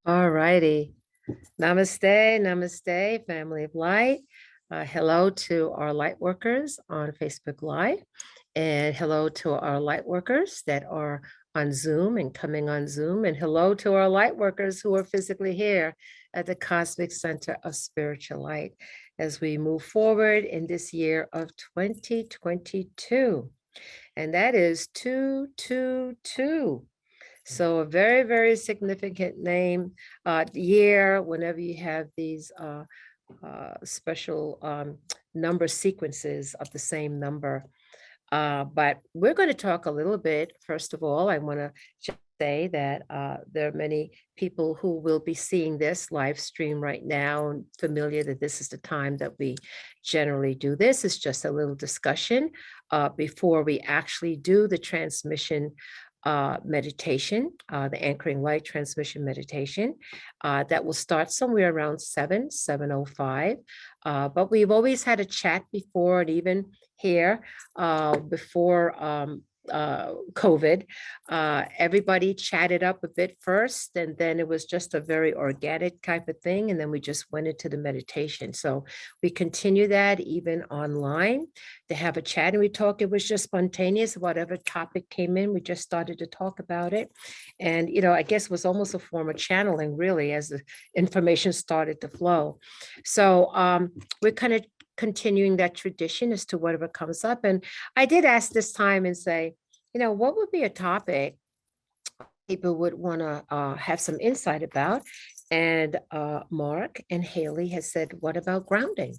All righty. Namaste, namaste, family of light. Hello to our light workers on Facebook Live, and hello to our light workers that are on Zoom and coming on Zoom, and hello to our light workers who are physically here at the Cosmic Center of Spiritual Light as we move forward in this year of 2022. And that is 222. So a very, very significant name, year, whenever you have these special number sequences of the same number. But we're going to talk a little bit. First of all, I want to just say that there are many people who will be seeing this live stream right now and familiar that this is the time that we generally do this. It's just a little discussion before we actually do the transmission meditation, the anchoring light transmission meditation, that will start somewhere around 7:05. But we've always had a chat before, and even here before COVID, everybody chatted up a bit first, and then it was just a very organic type of thing. And then we just went into the meditation. So we continue that even online to have a chat and we talk. It was just spontaneous. Whatever topic came in, we just started to talk about it. And, I guess it was almost a form of channeling, really, as the information started to flow. So we're kind of continuing that tradition as to whatever comes up. And I did ask this time and say, what would be a topic people would want to have some insight about? And Mark and Haley has said, what about grounding?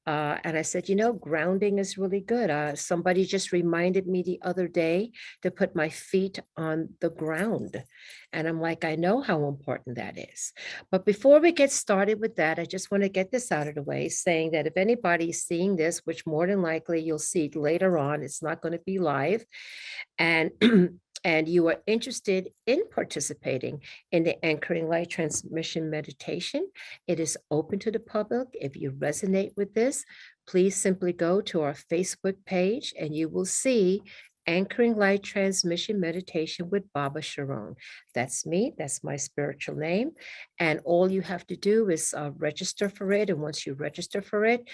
And I said, grounding is really good. Somebody just reminded me the other day to put my feet on the ground. And I'm like, I know how important that is. But before we get started with that, I just want to get this out of the way, saying that if anybody's seeing this, which more than likely you'll see later on, it's not going to be live. And and you are interested in participating in the anchoring light transmission meditation, it is open to the public. If you resonate with this, please simply go to our Facebook page and you will see Anchoring Light Transmission Meditation with Baba Sharone. That's me. That's my spiritual name. And all you have to do is register for it. And once you register for it,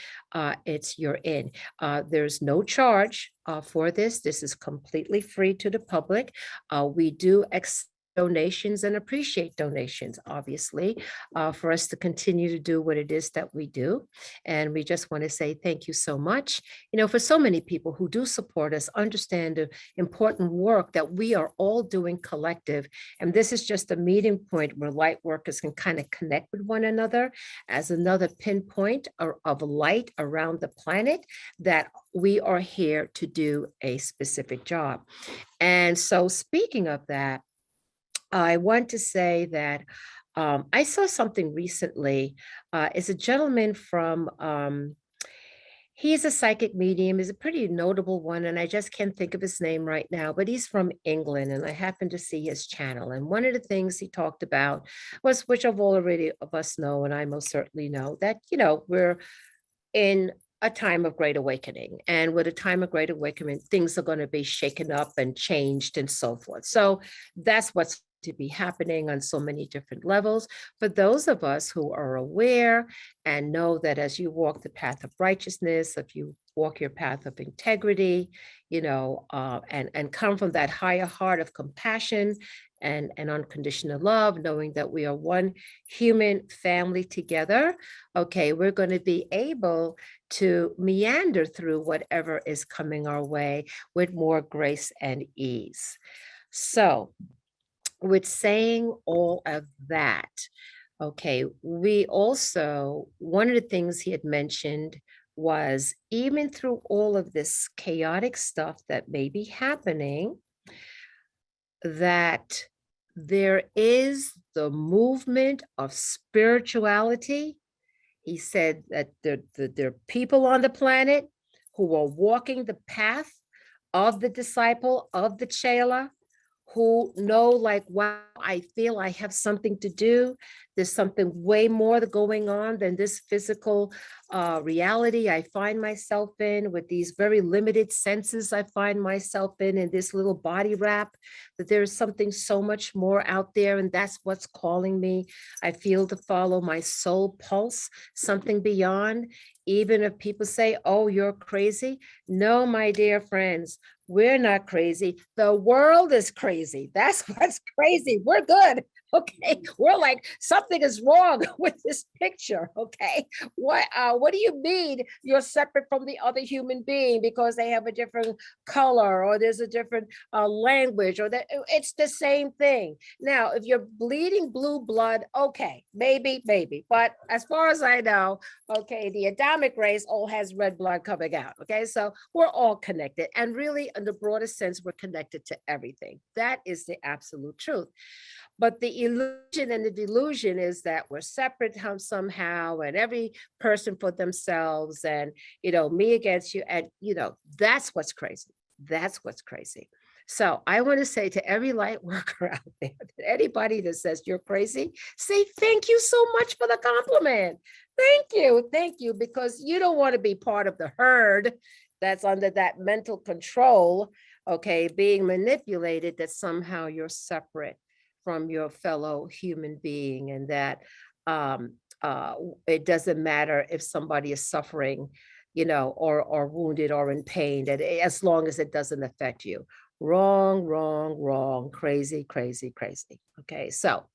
you're in. There's no charge for this. This is completely free to the public. We do accept donations and appreciate donations, obviously, for us to continue to do what it is that we do. And we just want to say thank you so much. For so many people who do support us, understand the important work that we are all doing collective. And this is just a meeting point where light workers can kind of connect with one another as another pinpoint of light around the planet, that we are here to do a specific job. And so speaking of that, I want to say that I saw something recently. It's a gentleman from, he's a psychic medium, is a pretty notable one, and I just can't think of his name right now, but he's from England, and I happened to see his channel. And one of the things he talked about was, which of already of us know, and I most certainly know, that, we're in a time of great awakening. And with a time of great awakening, things are going to be shaken up and changed and so forth. So that's what's to be happening on so many different levels. For those of us who are aware and know that as you walk the path of righteousness, if you walk your path of integrity, and come from that higher heart of compassion and unconditional love, knowing that we are one human family together, okay, we're going to be able to meander through whatever is coming our way with more grace and ease. So, with saying all of that, okay, we also, one of the things he had mentioned was, even through all of this chaotic stuff that may be happening, that there is the movement of spirituality. He said that there are people on the planet who are walking the path of the disciple, of the Chela, who know, like, wow, I feel I have something to do. There's something way more going on than this physical reality I find myself in, with these very limited senses I find myself in this little body wrap, that there is something so much more out there, and that's what's calling me. I feel to follow my soul pulse, something beyond. Even if people say, oh, you're crazy. No, my dear friends, we're not crazy. The world is crazy. That's what's crazy. We're good. Okay. We're like, something is wrong with this picture. Okay. What do you mean you're separate from the other human being because they have a different color, or there's a different language, or that it's the same thing? Now, if you're bleeding blue blood, okay, maybe. But as far as I know, okay, the Adamic race all has red blood coming out. Okay, so we're all connected. And really, in the broadest sense, we're connected to everything. That is the absolute truth. But the illusion and the delusion is that we're separate somehow, and every person for themselves, and, me against you. And, that's what's crazy. That's what's crazy. So I want to say to every light worker out there, that anybody that says you're crazy, say thank you so much for the compliment. Thank you, because you don't want to be part of the herd that's under that mental control, okay, being manipulated, that somehow you're separate from your fellow human being, and that um, it doesn't matter if somebody is suffering, or wounded or in pain, that as long as it doesn't affect you. Wrong, wrong, wrong, crazy, crazy, crazy. Okay, so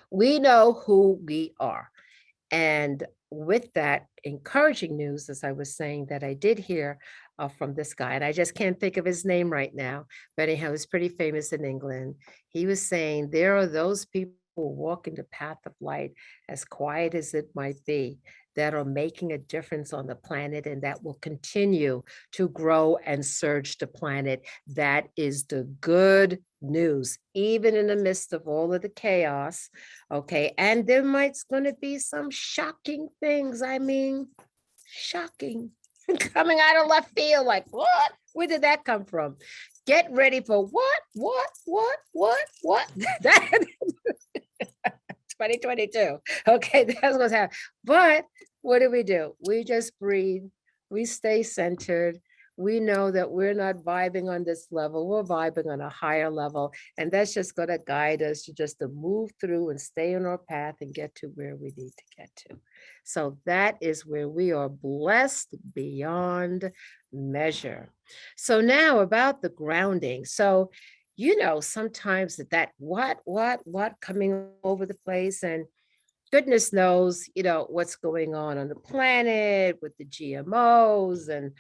we know who we are. And with that encouraging news, as I was saying, that I did hear from this guy, and I just can't think of his name right now, but anyhow, he's pretty famous in England. He was saying there are those people who walk in the path of light, as quiet as it might be, that are making a difference on the planet, and that will continue to grow and surge the planet. That is the good news, even in the midst of all of the chaos. Okay. And there might going to be some shocking things. I mean, shocking, coming out of left field. Like, what? Where did that come from? Get ready for what? That 2022. Okay, that's what's happening. But what do? We just breathe. We stay centered. We know that we're not vibing on this level. We're vibing on a higher level. And that's just going to guide us to move through and stay on our path and get to where we need to get to. So that is where we are blessed beyond measure. So now about the grounding. So sometimes what coming over the place, and goodness knows, what's going on the planet with the GMOs and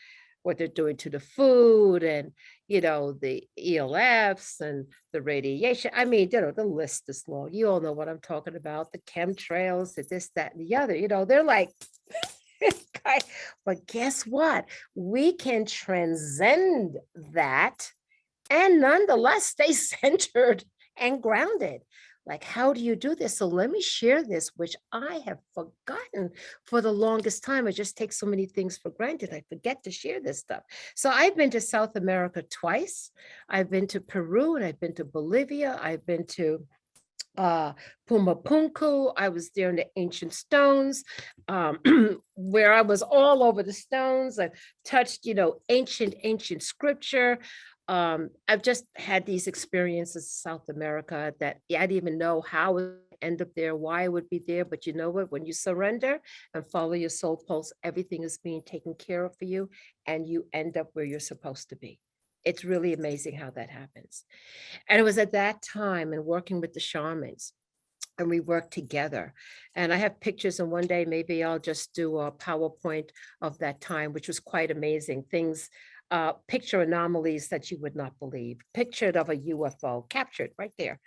what they're doing to the food, and, the ELFs and the radiation. I mean, the list is long. You all know what I'm talking about, the chemtrails, the this, that, and the other, they're like, but guess what? We can transcend that and nonetheless stay centered and grounded. Like, how do you do this? So let me share this, which I have forgotten for the longest time. I just take so many things for granted. I forget to share this stuff. So I've been to South America twice. I've been to Peru, and I've been to Bolivia. I've been to Pumapunku. I was there in the ancient stones, where I was all over the stones. I touched, ancient scripture. I've just had these experiences in South America that I didn't even know how it would end up there, why it would be there. But you know what? When you surrender and follow your soul pulse, everything is being taken care of for you, and you end up where you're supposed to be. It's really amazing how that happens. And it was at that time, and working with the shamans, and we worked together. And I have pictures, and one day maybe I'll just do a PowerPoint of that time, which was quite amazing. Things, picture anomalies that you would not believe, pictured of a UFO, captured right there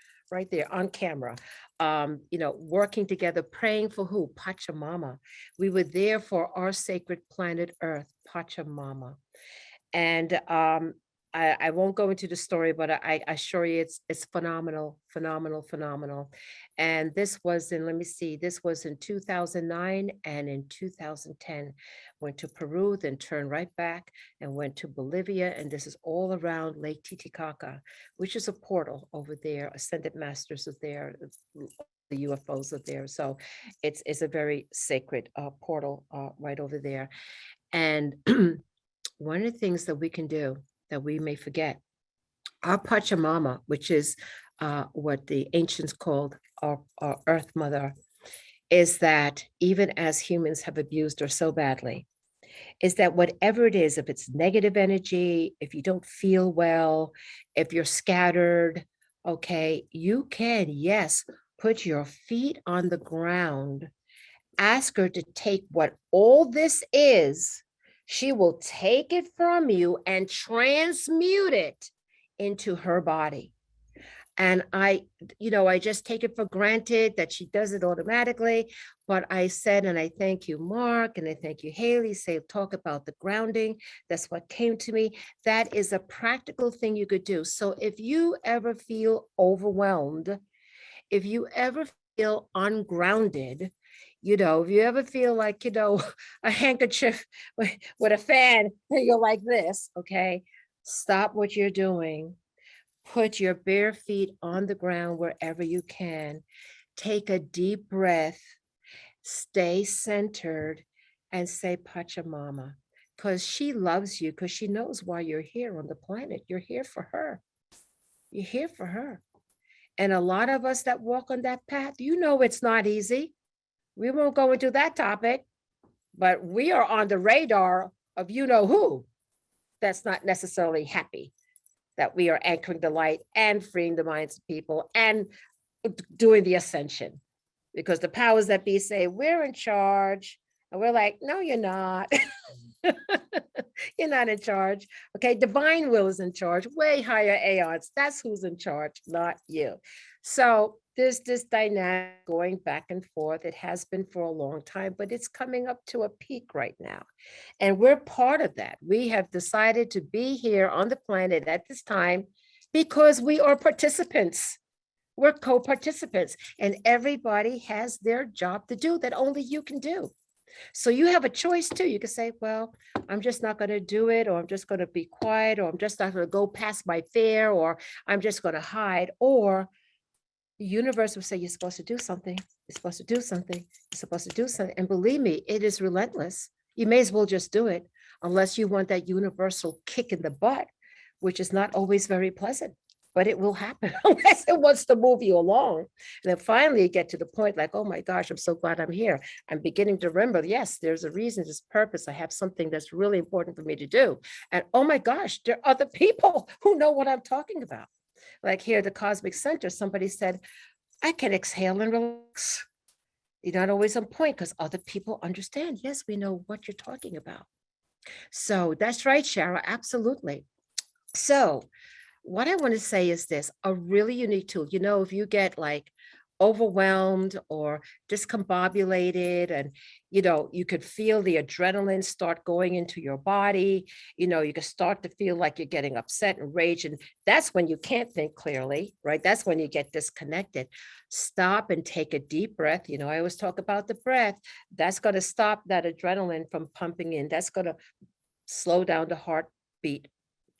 on camera. Working together, praying for who? Pachamama. We were there for our sacred planet Earth, Pachamama. And I won't go into the story, but I assure you it's phenomenal, phenomenal, phenomenal. And this was in, let me see, this was in 2009 and in 2010. Went to Peru, then turned right back and went to Bolivia. And this is all around Lake Titicaca, which is a portal over there. Ascended Masters are there. the UFOs are there. So it's a very sacred portal right over there. And one of the things that we can do that we may forget, our Pachamama, which is what the ancients called our Earth Mother, is that even as humans have abused her so badly, is that whatever it is, if it's negative energy, if you don't feel well, if you're scattered, okay, you can, yes, put your feet on the ground, ask her to take what all this is. She will take it from you and transmute it into her body. And I just take it for granted that she does it automatically. But I said, and I thank you, Mark, and I thank you, Haley, say, talk about the grounding. That's what came to me. That is a practical thing you could do. So if you ever feel overwhelmed, if you ever feel ungrounded, if you ever feel like, a handkerchief with a fan, you're like this, okay, stop what you're doing. Put your bare feet on the ground wherever you can. Take a deep breath, stay centered, and say Pachamama, because she loves you, because she knows why you're here on the planet. You're here for her. You're here for her. And a lot of us that walk on that path, it's not easy. We won't go into that topic, but we are on the radar of who that's not necessarily happy that we are anchoring the light and freeing the minds of people and doing the ascension, because the powers that be say we're in charge, and we're like, no, you're not. You're not in charge. Okay, divine will is in charge, way higher aeons. That's who's in charge, not you. So there's this dynamic going back and forth. It has been for a long time, but it's coming up to a peak right now. And we're part of that. We have decided to be here on the planet at this time because we are participants. We're co-participants, and everybody has their job to do that only you can do. So you have a choice too. You can say, well, I'm just not going to do it, or I'm just going to be quiet, or I'm just not going to go past my fear, or I'm just going to hide. Or the universe will say, you're supposed to do something. You're supposed to do something. You're supposed to do something. And believe me, it is relentless. You may as well just do it, unless you want that universal kick in the butt, which is not always very pleasant. But it will happen unless it wants to move you along. And then finally you get to the point like, oh my gosh, I'm so glad I'm here. I'm beginning to remember, yes, there's a reason, there's purpose. I have something that's really important for me to do. And oh my gosh, there are other people who know what I'm talking about. Like here at the Cosmic Center, somebody said, I can exhale and relax. You're not always on point because other people understand. Yes, we know what you're talking about. So that's right, Shara, absolutely. So what I want to say is this, a really unique tool. If you get like overwhelmed or discombobulated, and you could feel the adrenaline start going into your body, you can start to feel like you're getting upset and rage, and that's when you can't think clearly, right? That's when you get disconnected. Stop and take a deep breath. I always talk about the breath. That's going to stop that adrenaline from pumping in. That's going to slow down the heartbeat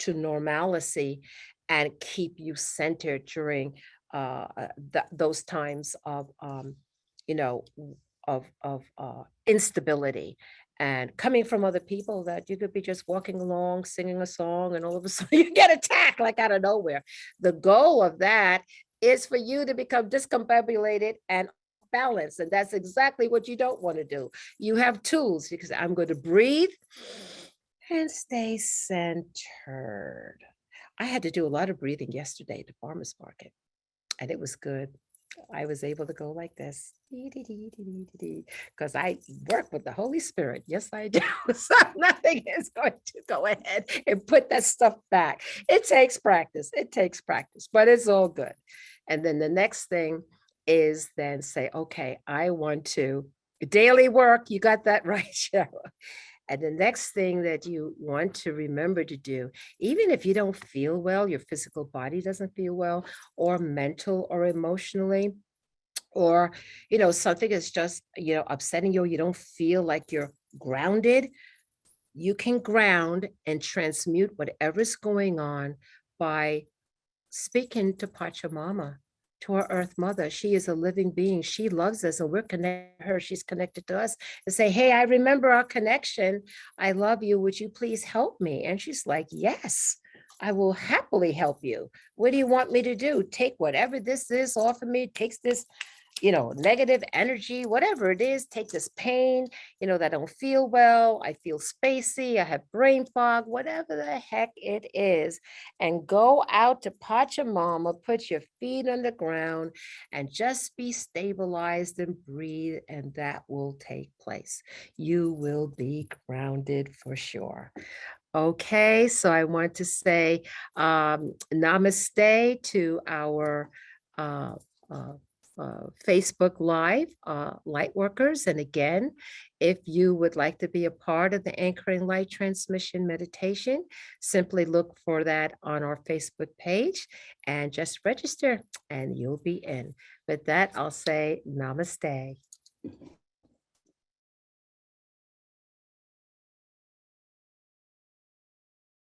to normalcy and keep you centered during those times of instability, and coming from other people that you could be just walking along singing a song, and all of a sudden you get attacked like out of nowhere. The goal of that is for you to become discombobulated and balanced, and that's exactly what you don't want to do. You have tools, because I'm going to breathe and stay centered. I had to do a lot of breathing yesterday at the farmer's market, and it was good. I was able to go like this, because I work with the Holy Spirit. Yes, I do. So nothing is going to go ahead and put that stuff back. It takes practice. It takes practice, but it's all good. And then the next thing is then say, okay, I want to daily work. You got that right, Cheryl. And the next thing that you want to remember to do, even if you don't feel well, your physical body doesn't feel well, or mental or emotionally, or, something is just, upsetting you, you don't feel like you're grounded, you can ground and transmute whatever's going on by speaking to Pachamama, to our Earth Mother. She is a living being. She loves us and we're connected to her. She's connected to us, and say, hey, I remember our connection. I love you. Would you please help me? And she's like, yes, I will happily help you. What do you want me to do? Take whatever this is off of me, takes this, negative energy, whatever it is, take this pain, that I don't feel well, I feel spacey, I have brain fog, whatever the heck it is, and go out to Pachamama, put your feet on the ground and just be stabilized and breathe, and that will take place. You will be grounded for sure. Okay, so I want to say namaste to our uh, uh, Facebook Live light workers. And again, if you would like to be a part of the Anchoring Light Transmission meditation, simply look for that on our Facebook page and just register and you'll be in. With that, I'll say namaste.